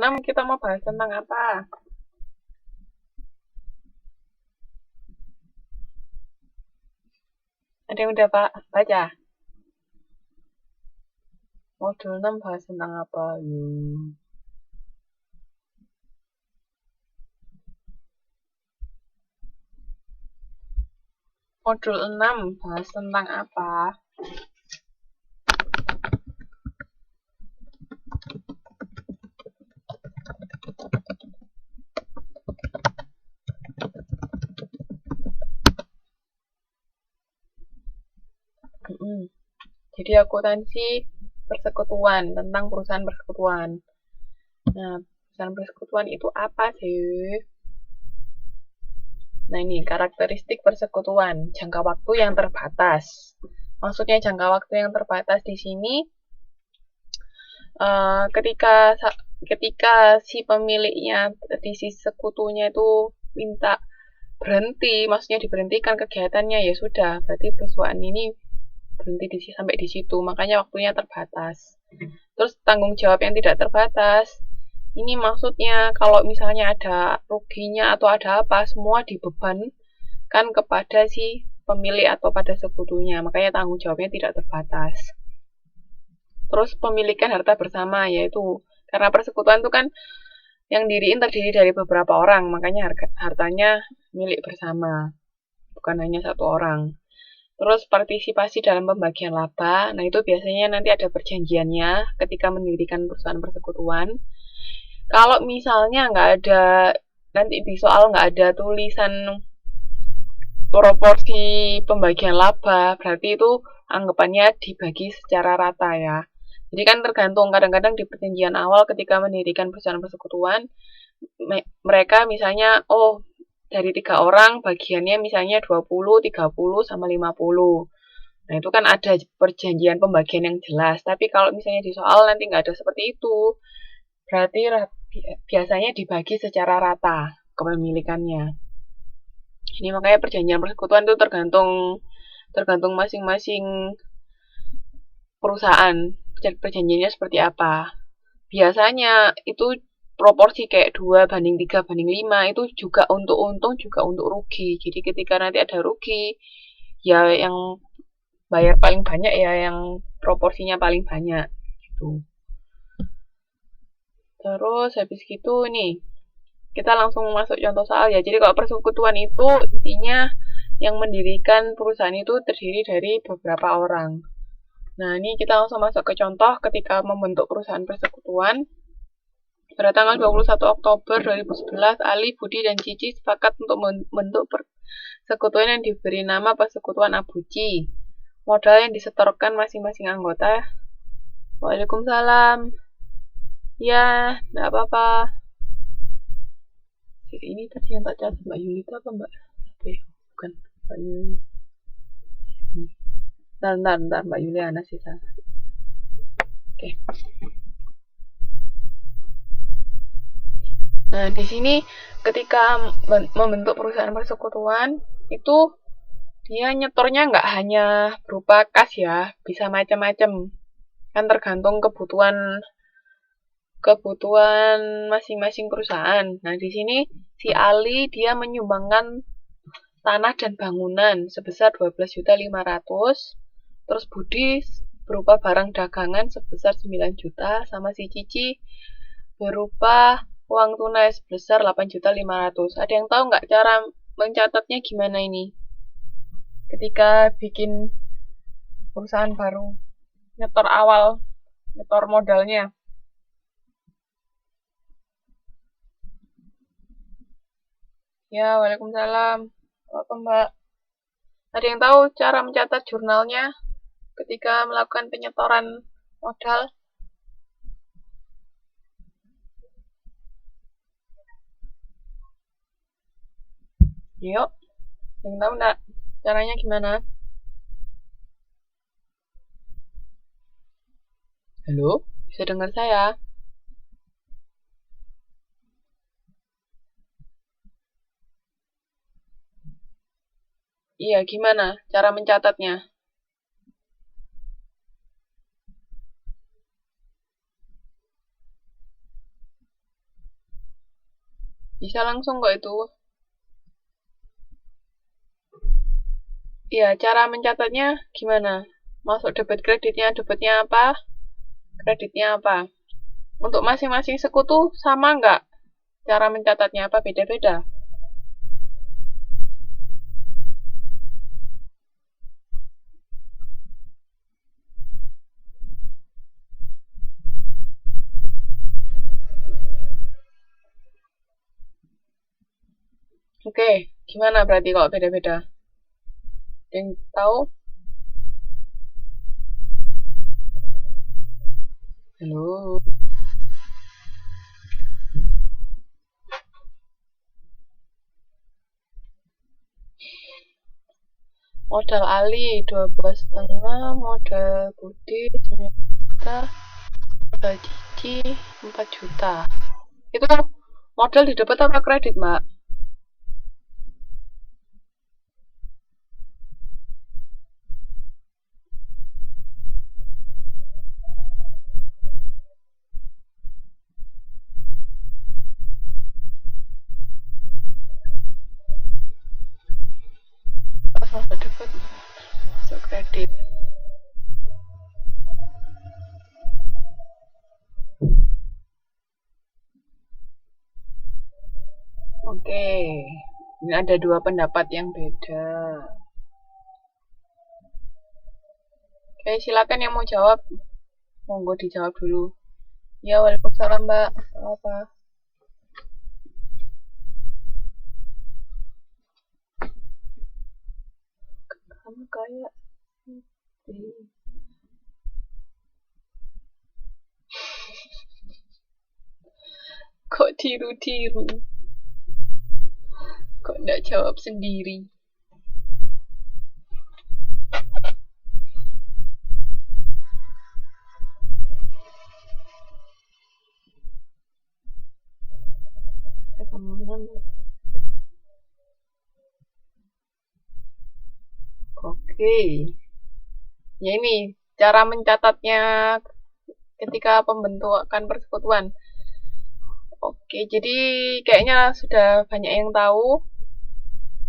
6 kita mau bahas tentang apa? Ada yang udah Pak baca? Modul 6 bahas tentang apa? Modul 6 bahas tentang apa? Jadi akuntansi persekutuan, tentang perusahaan persekutuan. Nah, perusahaan persekutuan itu apa sih? Nah, ini karakteristik persekutuan, jangka waktu yang terbatas. Maksudnya jangka waktu yang terbatas di sini ketika si pemiliknya di si sekutunya itu minta berhenti, maksudnya diberhentikan kegiatannya, ya sudah, berarti perusahaan ini berhenti sampai di situ, makanya waktunya terbatas. Terus tanggung jawab yang tidak terbatas, ini maksudnya kalau misalnya ada ruginya atau ada apa, semua dibebankan kepada si pemilik atau pada sekutunya, makanya tanggung jawabnya tidak terbatas. Terus pemilikan harta bersama, yaitu karena persekutuan itu kan yang terdiri dari beberapa orang, makanya hartanya milik bersama, bukan hanya satu orang. Terus partisipasi dalam pembagian laba, nah itu biasanya nanti ada perjanjiannya ketika mendirikan perusahaan persekutuan. Kalau misalnya nggak ada, nanti di soal nggak ada tulisan proporsi pembagian laba, berarti itu anggapannya dibagi secara rata ya. Jadi kan tergantung, kadang-kadang di perjanjian awal ketika mendirikan perusahaan persekutuan, mereka misalnya, dari 3 orang bagiannya misalnya 20, 30, sama 50. Nah, itu kan ada perjanjian pembagian yang jelas. Tapi kalau misalnya di soal nanti nggak ada seperti itu, berarti biasanya dibagi secara rata kepemilikannya. Ini makanya perjanjian persekutuan itu tergantung masing-masing perusahaan. Perjanjiannya seperti apa. Biasanya itu proporsi kayak 2:3:5 itu juga untuk untung juga untuk rugi. Jadi ketika nanti ada rugi, ya yang bayar paling banyak ya yang proporsinya paling banyak gitu. Terus habis gitu nih, kita langsung masuk contoh soal ya. Jadi kalau persekutuan itu intinya yang mendirikan perusahaan itu terdiri dari beberapa orang. Nah, ini kita langsung masuk ke contoh ketika membentuk perusahaan persekutuan. Pada tanggal 21 Oktober 2011, Ali, Budi, dan Cici sepakat untuk membentuk persekutuan yang diberi nama Persekutuan Abuci. Modal yang disetorkan masing-masing anggota. Waalaikumsalam. Ya, enggak apa-apa. Ini tadi yang tak catat Mbak Yulita apa Mbak? Bukan Mbak Yuli. Bentar, Mbak Yuliana sih salah. Oke. Nah, di sini ketika membentuk perusahaan persekutuan itu dia nyetornya nggak hanya berupa kas ya, bisa macam-macam. Kan tergantung kebutuhan masing-masing perusahaan. Nah, di sini si Ali dia menyumbangkan tanah dan bangunan sebesar 12.500.000. Terus Budi berupa barang dagangan sebesar 9 juta, sama si Cici berupa uang tunai sebesar 8.500.000. Ada yang tahu nggak cara mencatatnya gimana ini? Ketika bikin perusahaan baru, nyetor modalnya. Ya, waalaikumsalam. Apa Mbak? Ada yang tahu cara mencatat jurnalnya ketika melakukan penyetoran modal? Yuk, yang tahu nggak caranya gimana? Halo, bisa dengar saya? Iya, gimana cara mencatatnya? Bisa langsung kok itu. Ya, cara mencatatnya gimana? Masuk debit debitnya apa? Kreditnya apa? Untuk masing-masing sekutu sama nggak? Cara mencatatnya apa beda-beda? Oke, gimana berarti kalau beda-beda? Yang tahu? Halo. Modal Ali 12,5, modal Budi 9 juta, modal Cici 4 juta. Itu modal didapat apa kredit, Mbak? Pas masuk dapat masuk kredit. Oke, ini ada dua pendapat yang beda. Oke, silakan yang mau jawab. Monggo dijawab dulu. Ya, waalaikumsalam, Mbak. Apa? Kamu kayak kok tiru-tiru? Kok nggak jawab sendiri? Oke. Ya ini cara mencatatnya ketika pembentukan persekutuan. Oke, jadi kayaknya sudah banyak yang tahu.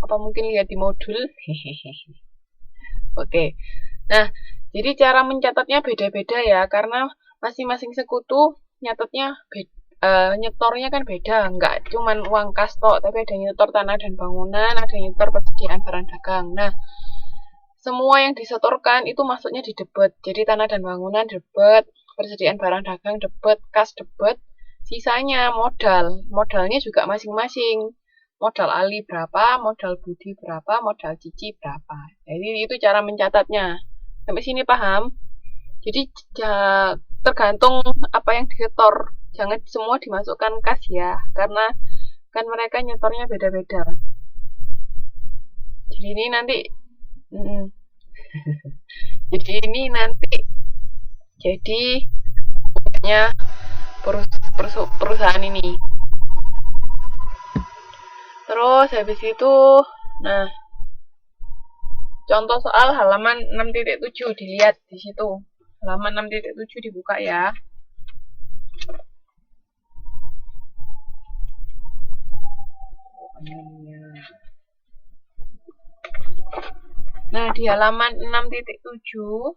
Apa mungkin lihat di modul? Oke. Nah, jadi cara mencatatnya beda-beda ya, karena masing-masing sekutu nyatetnya nyetornya kan beda, nggak cuman uang kas tok, tapi ada nyetor tanah dan bangunan, ada nyetor persediaan barang dagang. Nah, semua yang disetorkan itu masuknya di debit. Jadi tanah dan bangunan debit, persediaan barang dagang debit, kas debit, sisanya modal. Modalnya juga masing-masing. Modal Ali berapa, modal Budi berapa, modal Cici berapa. Jadi itu cara mencatatnya. Sampai sini paham? Jadi tergantung apa yang disetor. Jangan semua dimasukkan kas ya, karena kan mereka nyetornya beda-beda. Jadi ini nanti, jadi ini nanti jadi punya perusahaan ini. Terus habis itu, nah contoh soal halaman 6.7 dilihat di situ. Halaman 6.7 dibuka ya. Nah, di halaman 6.7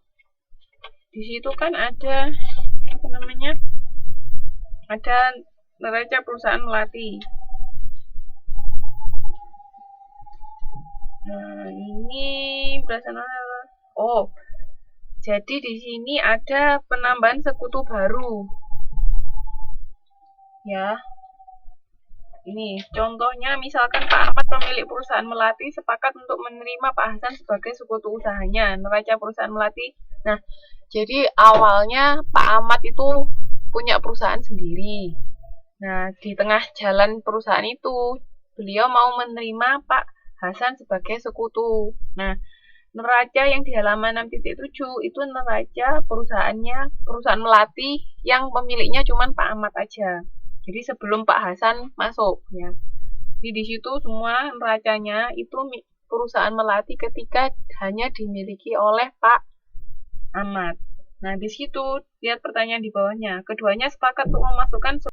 di situ kan ada apa namanya? Ada neraca perusahaan melati. Nah, ini berdasarkan jadi di sini ada penambahan sekutu baru. Ya. Ini contohnya misalkan Pak Ahmad pemilik perusahaan melati sepakat untuk menerima Pak Hasan sebagai sekutu usahanya, neraca perusahaan melati. Nah, jadi awalnya Pak Ahmad itu punya perusahaan sendiri. Nah, di tengah jalan perusahaan itu, beliau mau menerima Pak Hasan sebagai sekutu. Nah, neraca yang di halaman 6.7 itu neraca perusahaan melati yang pemiliknya cuma Pak Ahmad aja. Jadi sebelum Pak Hasan masuk ya. Jadi di situ semua neracanya itu perusahaan melati ketika hanya dimiliki oleh Pak Ahmad. Nah, di situ lihat pertanyaan di bawahnya. Keduanya sepakat untuk memasukkan